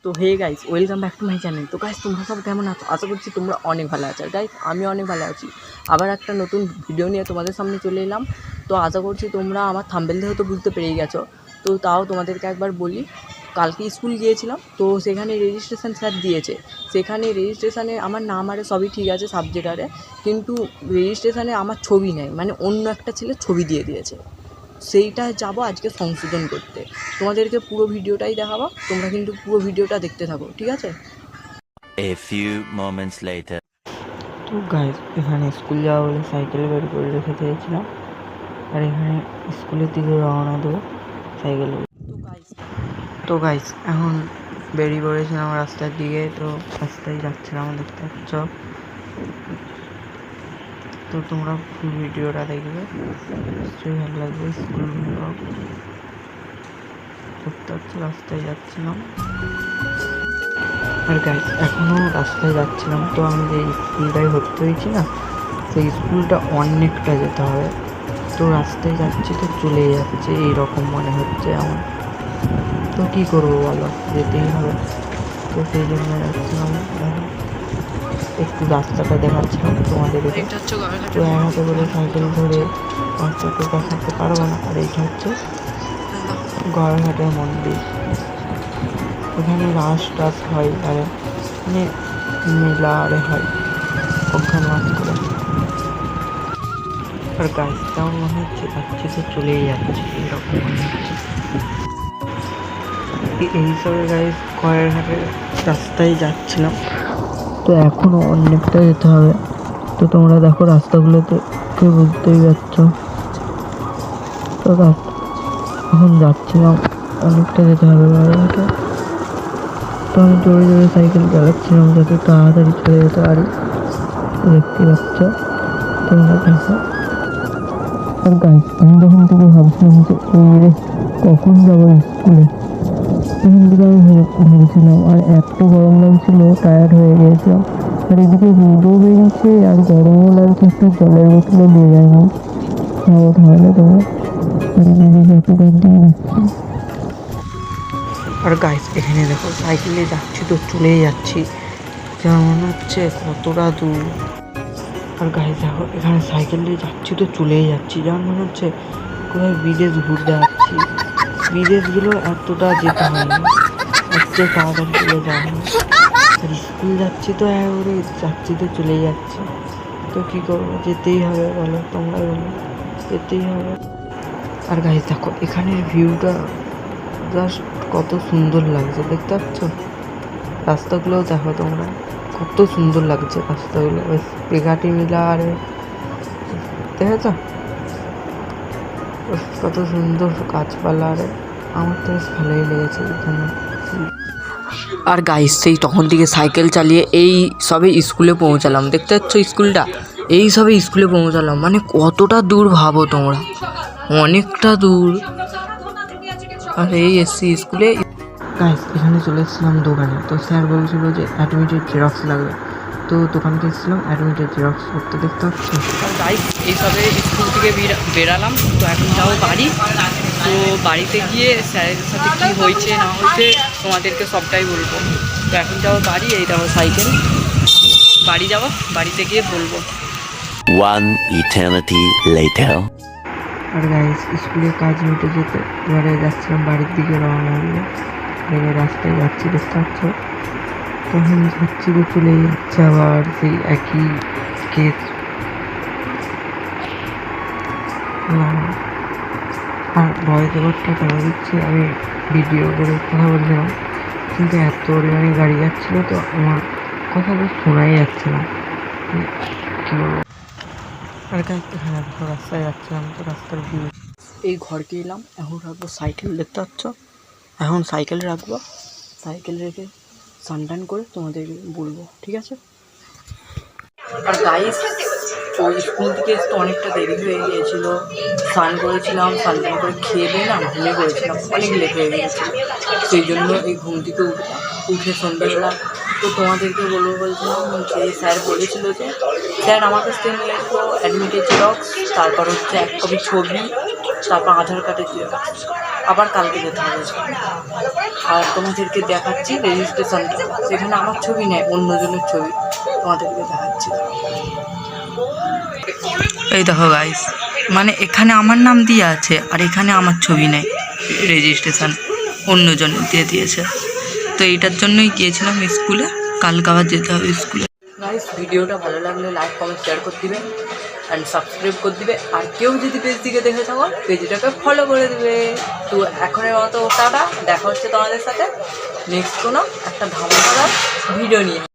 তো hey guys, welcome back to my channel. তো guys, তোমরা সব কেমন আছো? আশা করছি তোমরা অনেক ভালো আছো। গাইস, আমি অনেক ভালো আছি। আবার একটা নতুন ভিডিও নিয়ে তোমাদের সামনে চলে এলাম। তো আশা করছি তোমরা আমার থাম্বনেল দেখে তো বুঝতে পেরেই গেছো। তো তাও তোমাদেরকে একবার বলি, কালকে স্কুল গিয়েছিলাম, তো সেখানে রেজিস্ট্রেশন স্যার দিয়েছে। সেখানে রেজিস্ট্রেশনে আমার নাম আরে সবই ঠিক আছে, সাবজেক্ট আরে, কিন্তু রেজিস্ট্রেশনে আমার ছবি নেই, মানে অন্য একটা ছেলে ছবি দিয়ে দিয়েছে। সেইটা যাবো আজকে সংশোধন করতে। তোমাদেরকে পুরো ভিডিওটাই দেখাবো, তোমরা কিন্তু পুরো ভিডিওটা দেখতে থাকো, ঠিক আছে? A few moments later. তো গাইজ, এখানে স্কুল যাওয়া বলে সাইকেল বের করে রেখে দিয়েছিলাম, আর এখানে স্কুলের দিকে রওনা দেবো সাইকেল। তো গাইজ, এখন বেরিয়ে পড়েছিলাম রাস্তার দিকে। তো রাস্তায় যাচ্ছিলাম, দেখতে পাচ্ছ। তো তোমরা ফুল ভিডিওটা দেখবে, নিশ্চয়ই ভালো লাগবে। স্কুল দেখতে পাচ্ছ, রাস্তায় যাচ্ছিলাম। আর গাইজ, এখনও রাস্তায় যাচ্ছিলাম। তো আমি যে স্কুলটায় ভর্তি হয়েছি না, সেই স্কুলটা অনেকটা যেতে হবে। তো রাস্তায় যাচ্ছি তো চলেই যাচ্ছে, এইরকম মনে হচ্ছে আমার। তো কী করবো বলো, যেতেই হবে। তো সেই জন্য যাচ্ছিলাম। একটু রাস্তাটা দেখাচ্ছিলাম তোমাদেরকে। তো এক হাতে করে সাইকেল ধরে রাস্তাটা দেখাতে পারবো না। আর এইটা হচ্ছে গড়াঘাটের মন্দির। ওখানে রাস টাস হয়, আরে মানে মেলা আরে হয় ওখানে মাছ করে। আর গাছ তেমন মনে হচ্ছে যাচ্ছে তো চলেই যাচ্ছে, এইরকম মনে হচ্ছে। এই হিসাবে গাইজ গড়াঘাটের রাস্তায় যাচ্ছিলাম। তো এখনও অনেকটা যেতে হবে। তো তোমরা দেখো রাস্তাগুলোতে কেউ বুঝতেই পারছো। তো এখন যাচ্ছিলাম, অনেকটা যেতে হবে গড়াঘাটে। তো আমি জোরে জোরে সাইকেল চালাচ্ছিলাম যাতে তাড়াতাড়ি চলে যেতে পারি। দেখতে পাচ্ছ তোমরা, দেখো। আর গাইজ, আমি যখন থেকে ভাবছিলাম যে এই কখন যাবো স্কুলে, তখন থেকে আমি ভেবেছিলাম। আর এত গরম লাগছিল, টায়ার্ড হয়ে গিয়েছিলাম। আর এদিকে রোদও বেরিয়েছে আর গরমও লাগছে, একটু জলের বোতলও দিয়ে যায়নি। খাবো তাহলে তোমার আর গাইজ, এখানে দেখো সাইকেলে যাচ্ছি তো চলেই যাচ্ছি, যেমন মনে হচ্ছে কতটা দূর। আর গাইজ দেখো, এখানে সাইকেল নিয়ে যাচ্ছি তো চলেই যাচ্ছি, যেমন মনে হচ্ছে কোথায় বিদেশ ঘুরতে যাচ্ছি। বিদেশগুলো এতটা যেতে হয় না, এত তাড়াতাড়ি চলে যাওয়া হয়। আর স্কুল যাচ্ছি তো একবারে যাচ্ছি তো চলেই যাচ্ছি। তো কী করবো, যেতেই হবে বলো, তোমরা বলো, যেতেই হবে। আর গাইজ দেখো, এখানের ভিউটা জাস্ট কত সুন্দর লাগছে, দেখতে পাচ্ছ। রাস্তাগুলোও দেখো তোমরা, কত সুন্দর লাগছে রাস্তাগুলো, বেশ পেঘাটি মিলা। আর দেখেছ কত সুন্দর গাছপালা, আর আমার তো বেশ ভালোই লেগেছে এখানে। আর গাইস, সেই তখন থেকে সাইকেল চালিয়ে এই সবে স্কুলে পৌঁছালাম, দেখতে পাচ্ছ স্কুলটা, এই সবে স্কুলে পৌঁছালাম। মানে কতটা দূর ভাবো তোমরা, অনেকটা দূর। আর এই এসছি স্কুলে। গাইস, এখানে চলে এসেছিলাম দোকানে। তো স্যার বলছিল যে অ্যাডমিটের জেরক্স লাগবে। তো দোকানকে এসেছিলাম অ্যাডমিটের জেরক্স করতে, দেখতে পাচ্ছি। আর গাইস, এইসবে স্কুল থেকে বেরালাম, তো এখন যাবো বাড়ি। তো বাড়িতে গিয়ে স্যারের সাথে কী হয়েছে না হয়েছে তোমাদেরকে সবটাই বলবো। তো এখন যাবো বাড়ি, এই যাবো সাইকেল, বাড়ি যাবো, বাড়িতে গিয়ে বলবো। One eternity later. আর গাইস, স্কুলের কাজ মিটে যেতে এবারে যাচ্ছিলাম বাড়ির দিকে রওনা হয়ে। এবার রাস্তায় যাচ্ছি, দেখতে পাচ্ছ। তখন যাচ্ছি তো চলে যাচ্ছে আবার সেই একই কেস। আর ভয়েস ওভারটা কেন দিচ্ছি, আমি ভিডিও করে কথা বলছিলাম, কিন্তু এত পরিমাণে গাড়ি যাচ্ছিল তো আমার কথা তো শোনাই যাচ্ছে না, কী বলবো। আর গাইস, এখানে দেখো রাস্তায় যাচ্ছিলাম, তো রাস্তার ভিউ। এই ঘরকে এলাম, এখন রাখবো সাইকেল, দেখতে পাচ্ছ। এখন সাইকেল রাখবো, সাইকেল রেখে স্নান করে তোমাদেরকে বলবো, ঠিক আছে? আর গাইস, ওই স্কুল থেকে তো অনেকটা দেরি হয়ে গিয়েছিল। স্নান করেছিলাম, স্নান করে খেয়ে দিয়ে না ঘুমিয়ে পড়েছিলাম, অনেক লেট হয়ে গিয়েছিলো। সেই জন্য এই ঘুম থেকে উঠে সন্ধ্যাবেলা তো তোমাদেরকে বলছিলাম যে স্যার বলেছিল যে, স্যার আমার কাছ থেকে নিয়ে আসবো অ্যাডমিটের জেরক্স, তারপর হচ্ছে 1 কপি ছবি, তারপর আধার কার্ডের জেরক্স। আবার কালকে যেতে হবে। আর তোমাদেরকে দেখাচ্ছি রেজিস্ট্রেশনটা, সেখানে আমার ছবি নেই, অন্যজনের ছবি তোমাদেরকে দেখাচ্ছি। এই দেখো গাইস, মানে এখানে আমার নাম দিয়ে আছে আর এখানে আমার ছবি নেই, রেজিস্ট্রেশন অন্যজনের দিয়ে দিয়েছে। তো এইটার জন্যই গিয়েছিলাম স্কুলে, কালকে আবার যেতে হবে স্কুলে। গাইস, ভিডিওটা ভালো লাগলে লাইক কমেন্ট শেয়ার করে দিবে অ্যান্ড সাবস্ক্রাইব করে দিবে। আর কেউ যদি পেজ দিকে দেখে থাকো, পেজটাকে ফলো করে দেবে। তো এখনের মতো টাটা, দেখা হচ্ছে তোমাদের সাথে নেক্সট কোনো একটা ধামাকাদার ভিডিও নিয়ে।